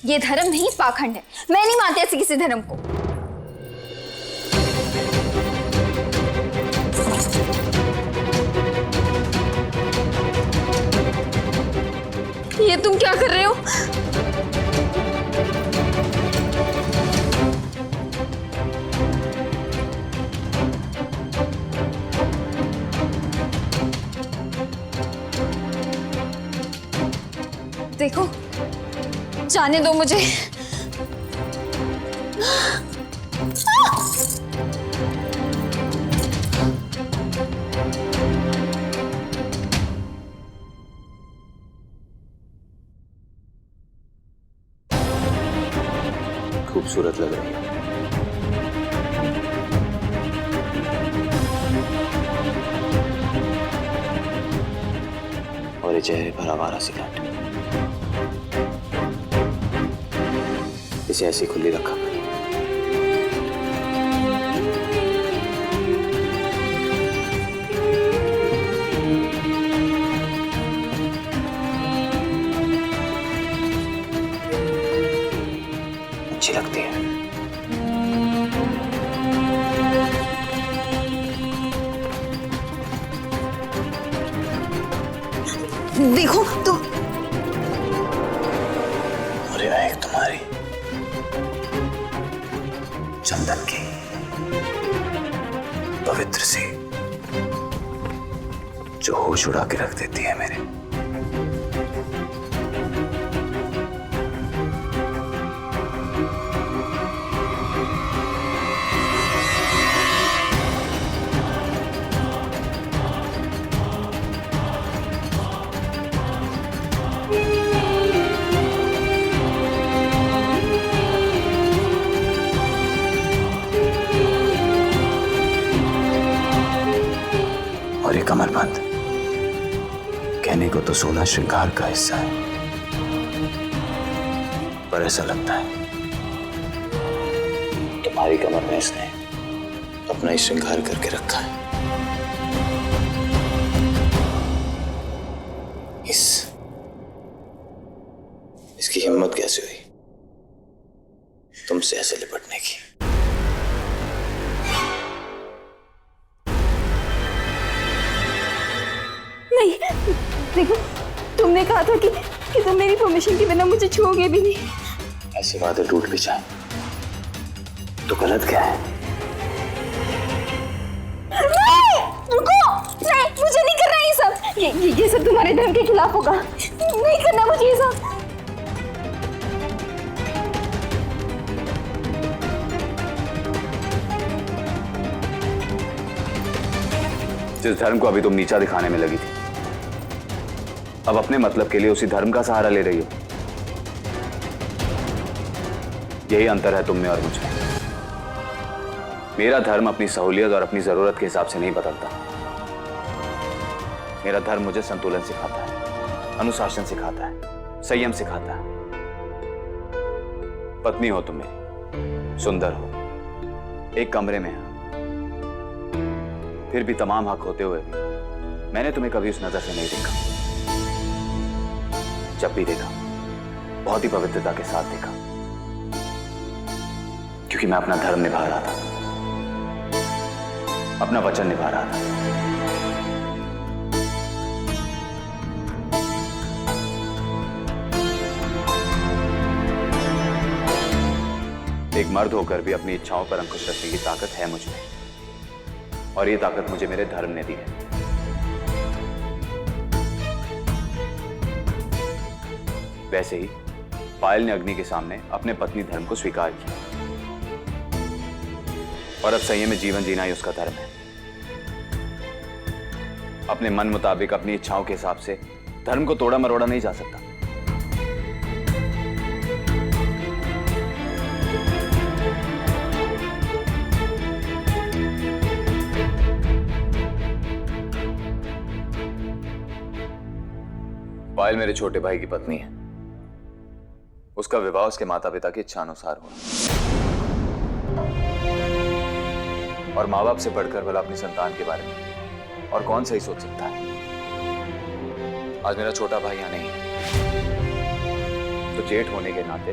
ये धर्म नहीं, पाखंड है। मैं नहीं मानती ऐसे किसी धर्म को। ये तुम क्या कर रहे हो? देखो, जाने दो मुझे। खूबसूरत लग रही है। और ये चेहरे पर आवारा सी गांठ, इसे ऐसी खुली रखा करो। अच्छी लगती है। देखो तुम। और यह एक तुम्हारी चंदन की पवित्र सी, जो होश उड़ा के रख देती है मेरे। और ये कमरबंद कहने को तो 16 श्रृंगार का हिस्सा है, पर ऐसा लगता है तुम्हारी कमर में इसने अपना ही श्रृंगार करके रखा है। इसकी हिम्मत कैसे हुई तुमसे ऐसे लिपटने की? नहीं, देखो, तुमने कहा था कि तुम मेरी परमिशन के बिना मुझे छूओगे भी नहीं। ऐसे वादे टूट भी जाए तो गलत क्या है? नहीं, रुको, नहीं, मुझे नहीं करना ये सब। ये सब तुम्हारे धर्म के खिलाफ होगा। नहीं करना मुझे ये सब। जिस धर्म को अभी तुम नीचा दिखाने में लगी थी, अब अपने मतलब के लिए उसी धर्म का सहारा ले रही हो। यही अंतर है तुम में और मुझ में। मेरा धर्म अपनी सहूलियत और अपनी जरूरत के हिसाब से नहीं बदलता। मेरा धर्म मुझे संतुलन सिखाता है, अनुशासन सिखाता है, संयम सिखाता है। पत्नी हो तुम मेरी, सुंदर हो, एक कमरे में हो, फिर भी तमाम हक होते हुए भी मैंने तुम्हें कभी उस नजर से नहीं देखा। जब भी देखा, बहुत ही पवित्रता के साथ देखा, क्योंकि मैं अपना धर्म निभा रहा था, अपना वचन निभा रहा था। एक मर्द होकर भी अपनी इच्छाओं पर अंकुश रखने की ताकत है मुझ में, और ये ताकत मुझे मेरे धर्म ने दी है। वैसे ही पायल ने अग्नि के सामने अपने पत्नी धर्म को स्वीकार किया, और अब संयम में जीवन जीना ही उसका धर्म है। अपने मन मुताबिक अपनी इच्छाओं के हिसाब से धर्म को तोड़ा मरोड़ा नहीं जा सकता। पायल मेरे छोटे भाई की पत्नी है। उसका विवाह उसके माता पिता की इच्छा अनुसार हुआ, और माँ बाप से बढ़कर भला अपनी संतान के बारे में और कौन सही सोच सकता है। आज मेरा छोटा भाई यहाँ नहीं है, तो जेठ होने के नाते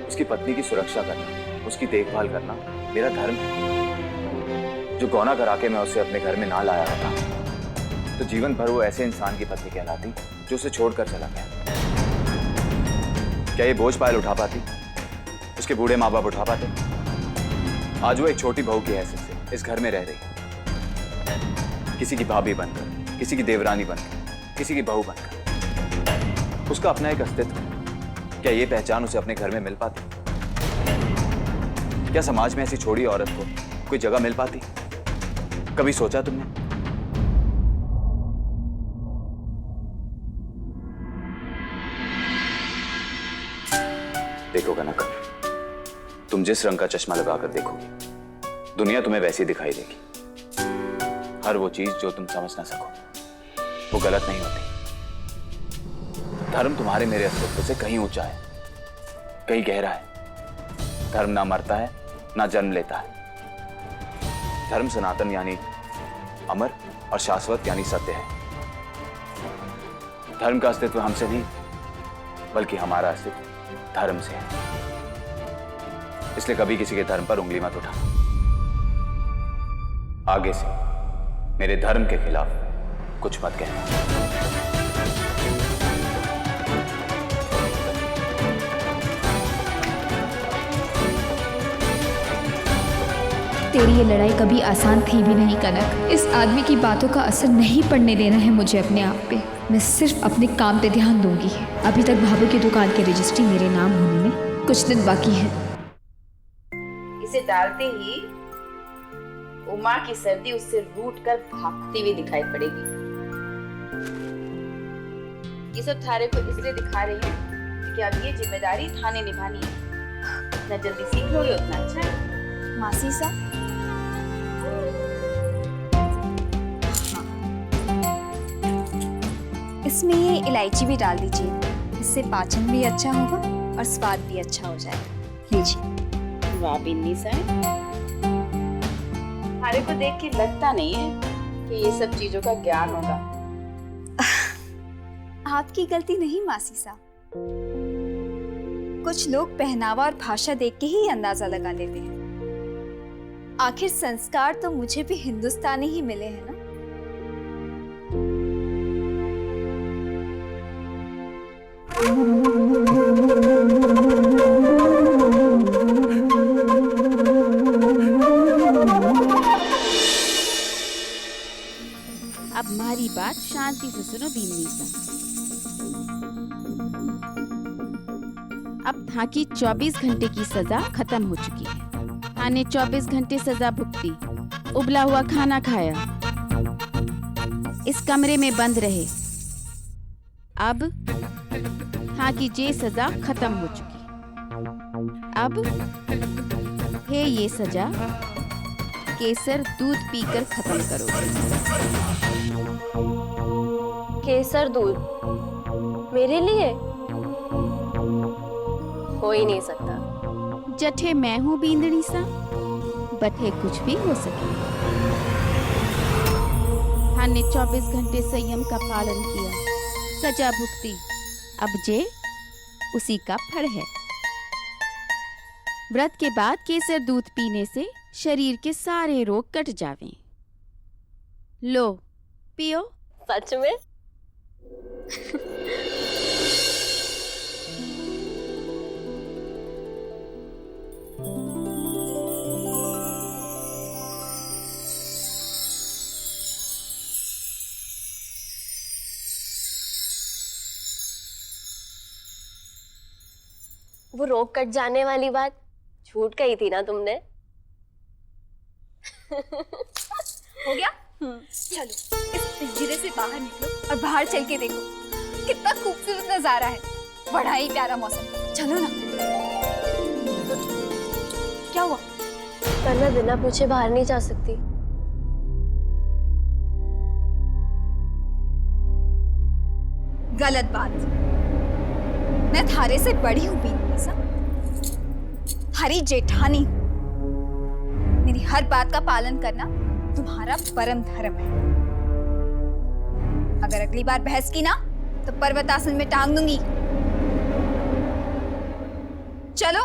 उसकी पत्नी की सुरक्षा करना, उसकी देखभाल करना मेरा धर्म है। जो गौना करा के मैं उसे अपने घर में ना लाया होता तो जीवन भर वो ऐसे इंसान की पत्नी कहलाती जो उसे छोड़कर चला गया। क्या ये बोझ पायल उठा पाती? उसके बूढ़े माँ बाप उठा पाते? आज वो एक छोटी बहू की हैसियत से इस घर में रह रही है, किसी की भाभी बनकर, किसी की देवरानी बनकर, किसी की बहू बनकर। उसका अपना एक अस्तित्व है। क्या ये पहचान उसे अपने घर में मिल पाती? क्या समाज में ऐसी छोड़ी औरत को कोई जगह मिल पाती? कभी सोचा तुमने? देखो कनक, तुम जिस रंग का चश्मा लगाकर देखोगी दुनिया तुम्हें वैसी दिखाई देगी। हर वो चीज जो तुम समझ ना सको वो गलत नहीं होती। धर्म तुम्हारे मेरे अस्तित्व से कहीं ऊंचा है, कहीं गहरा है। धर्म ना मरता है ना जन्म लेता है। धर्म सनातन यानी अमर और शाश्वत यानी सत्य है। धर्म का अस्तित्व हमसे नहीं बल्कि हमारा अस्तित्व धर्म से है। इसलिए कभी किसी के धर्म पर उंगली मत उठाना। आगे से मेरे धर्म के खिलाफ कुछ मत कहना। तेरी ये लड़ाई कभी आसान थी भी नहीं कनक। इस आदमी की बातों का असर नहीं पड़ने देना है मुझे अपने आप पे। मैं सिर्फ अपने काम पे ध्यान दूंगी। अभी तक भाभू की दुकान की रजिस्ट्री मेरे नाम होने में कुछ दिन बाकी है। इसे डालते ही उमा की सर्दी उससे रूठ कर भागती हुई दिखाई पड़ेगी। ये सब थारे को इसलिए दिखा रही है क्योंकि अब ये जिम्मेदारी थाने निभानी है। जितना जल्दी सीख लोगे उतना अच्छा है। मासी सा, इसमें ये इलायची भी डाल दीजिए, इससे पाचन भी अच्छा होगा और स्वाद भी अच्छा हो जाएगा। लीजिए। वाह बिन्नी साहब, थारे को देख के लगता नहीं है कि ये सब चीजों का ज्ञान होगा। आपकी गलती नहीं मासी सा। कुछ लोग पहनावा और भाषा देख के ही अंदाजा लगा लेते हैं। आखिर संस्कार तो मुझे भी हिंदुस्तानी ही मिले हैं ना। अब हमारी बात शांति से सुनो बिन्नी साहब। अब था की 24 घंटे की सजा खत्म हो चुकी है। थाने 24 घंटे सजा भुगती, उबला हुआ खाना खाया, इस कमरे में बंद रहे। अब था की जे सजा खत्म हो चुकी। अब है ये सजा केसर दूध पीकर खत्म करोगे। केसर दूध मेरे लिए हो ही नहीं सकता। जठे मैं हूँ बींदड़ी सा, बठे कुछ भी हो सके। थाने 24 घंटे संयम का पालन किया, सजा भुगती। अब जे उसी का फल है। व्रत के बाद केसर दूध पीने से शरीर के सारे रोग कट जावें। लो पियो। सच में? वो रोग कट जाने वाली बात झूठ कही थी ना तुमने? हो गया? चलो इस पिंजरे से बाहर निकलो और बाहर चल के देखो कितना खूबसूरत नजारा है। बड़ा ही प्यारा मौसम। चलो ना। क्या हुआ? पर मैं बिना पूछे बाहर नहीं जा सकती। गलत बात। मैं थारे से बड़ी हूँ बीनसा, थारी जेठानी। मेरी हर बात का पालन करना तुम्हारा परम धर्म है। अगर अगली बार बहस की ना तो पर्वतासन में टांग दूंगी। चलो।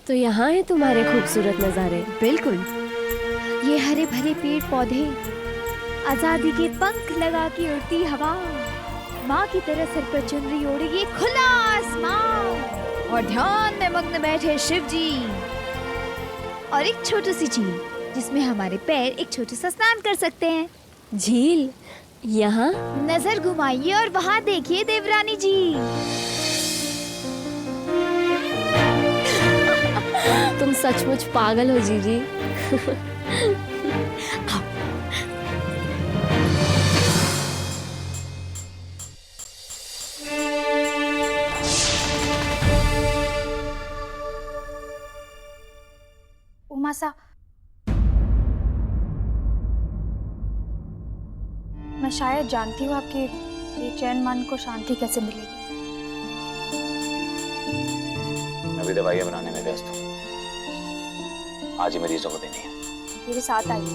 तो यहाँ है तुम्हारे खूबसूरत नज़ारे। बिल्कुल, ये हरे भरे पेड़ पौधे, आजादी के पंख लगा के उड़ती हवा, माँ की तरह सर पर चुनरी ओढ़े ये खुला आसमान, और ध्यान में मग्न बैठे शिव जी, और एक छोटी सी झील जिसमें हमारे पैर एक छोटा सा स्नान कर सकते हैं। झील यहाँ? नजर घुमाइए और वहाँ देखिए देवरानी जी। तुम सचमुच पागल हो जीजी। उमासा, मैं शायद जानती हूँ आपके बेचैन मन को शांति कैसे मिलेगी। अभी दवाइयाँ बनाने में व्यस्त हूँ, आज ही मरीजों को देनी है। मेरे साथ आइए,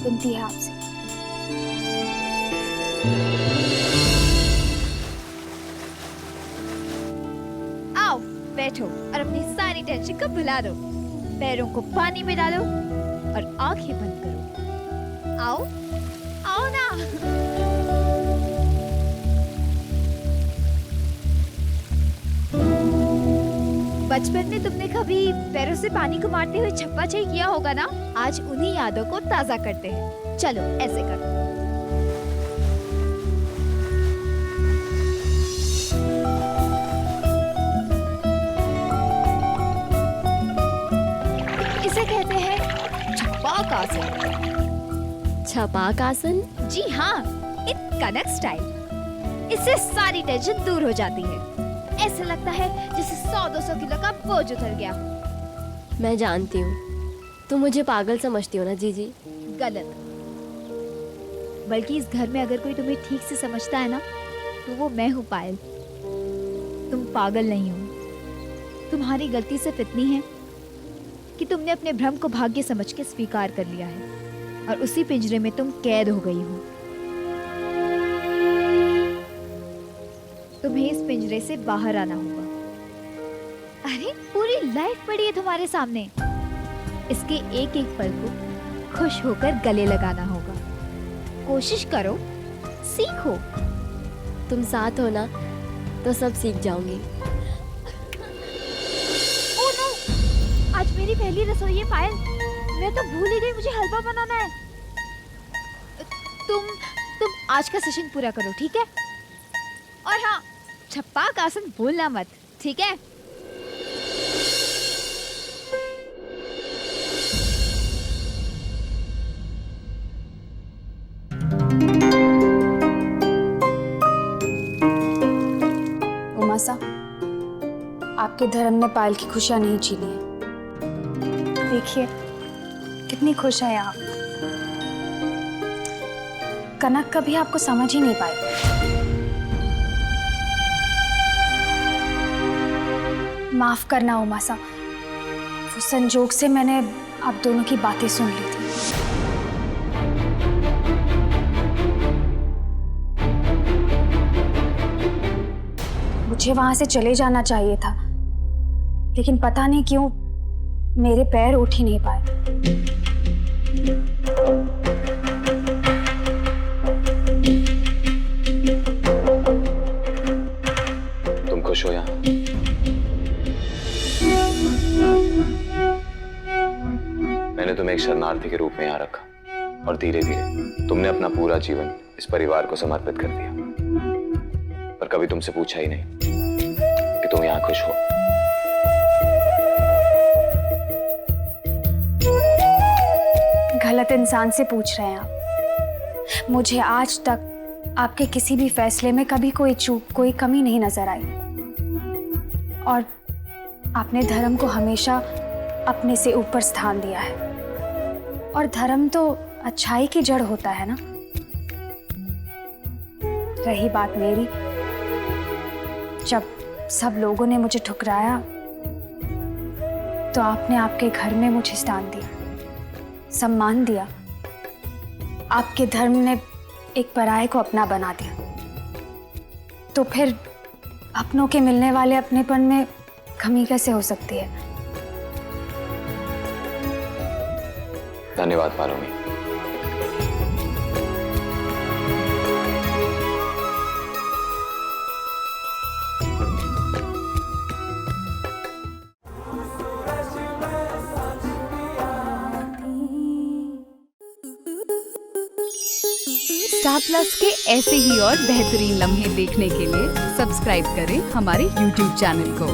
विनती है आपसे। आओ बैठो और अपनी सारी टेंशन को भुला दो, पैरों को पानी में डालो और आंखें बंद करो। आओ आओ ना। बचपन में तुमने कभी पैरों से पानी को मारते हुए छप्पा छई किया होगा ना? आज उन्हीं यादों को ताजा करते हैं। चलो ऐसे करो। इसे कहते हैं छपाक आसन। छपाक आसन? जी हाँ, इन कनक स्टाइल। इससे सारी टेंशन दूर हो जाती है। ऐसा लगता है जैसे 100-200 किलो का बोझ उतर गया। मैं जानती हूँ, तुम मुझे पागल समझती हो ना जीजी? गलत। बल्कि इस घर में अगर कोई तुम्हें ठीक से समझता है ना, तो वो मैं हूँ पायल। तुम पागल नहीं हो। तुम्हारी गलती सिर्फ इतनी है कि तुमने अपने भ्रम को भाग्य समझ के स्वीकार कर लिया है और उसी पिंजरे में तुम कैद हो गई हो। तुम्हें इस पिंजरे से बाहर आना होगा। अरे पूरी लाइफ पड़ी है तुम्हारे सामने। इसके एक एक पल को खुश होकर गले लगाना होगा। कोशिश करो, सीखो। तुम साथ हो ना तो सब सीख जाऊंगी। Oh no! आज मेरी पहली रसोई है पायल। मैं तो भूल ही गई मुझे हलवा बनाना है। तुम आज का सेशन पूरा करो, ठीक है? और हाँ, छप्पाक आसन भूलना मत, ठीक है? उमासा, आपके धर्म ने पायल की खुशियां नहीं छीनी है। देखिए कितनी खुश है आप। कनक कभी आपको समझ ही नहीं पाई। माफ करना उमासा, वो संजोग से मैंने आप दोनों की बातें सुन ली थी। मुझे वहां से चले जाना चाहिए था, लेकिन पता नहीं क्यों मेरे पैर उठ ही नहीं पाए। तुम खुश हो यहाँ? मैंने तुम्हें एक शरणार्थी के रूप में यहाँ रखा और धीरे धीरे तुमने अपना पूरा जीवन इस परिवार को समर्पित कर दिया, पर कभी तुमसे पूछा ही नहीं कि तुम यहाँ खुश हो। गलत इंसान से पूछ रहे हैं आप। मुझे आज तक आपके किसी भी फैसले में कभी कोई चूक, कोई कमी नहीं नजर आई। और आपने धर्म को हमेशा अपने से ऊपर स्थान दिया है। और धर्म तो अच्छाई की जड़ होता है ना। रही बात मेरी, जब सब लोगों ने मुझे ठुकराया तो आपने आपके घर में मुझे स्थान दिया, सम्मान दिया। आपके धर्म ने एक पराये को अपना बना दिया। तो फिर अपनों के मिलने वाले अपनेपन में कमी कैसे हो सकती है? धन्यवाद पारोमी। स्टार प्लस के ऐसे ही और बेहतरीन लम्हे देखने के लिए सब्सक्राइब करें हमारे YouTube चैनल को।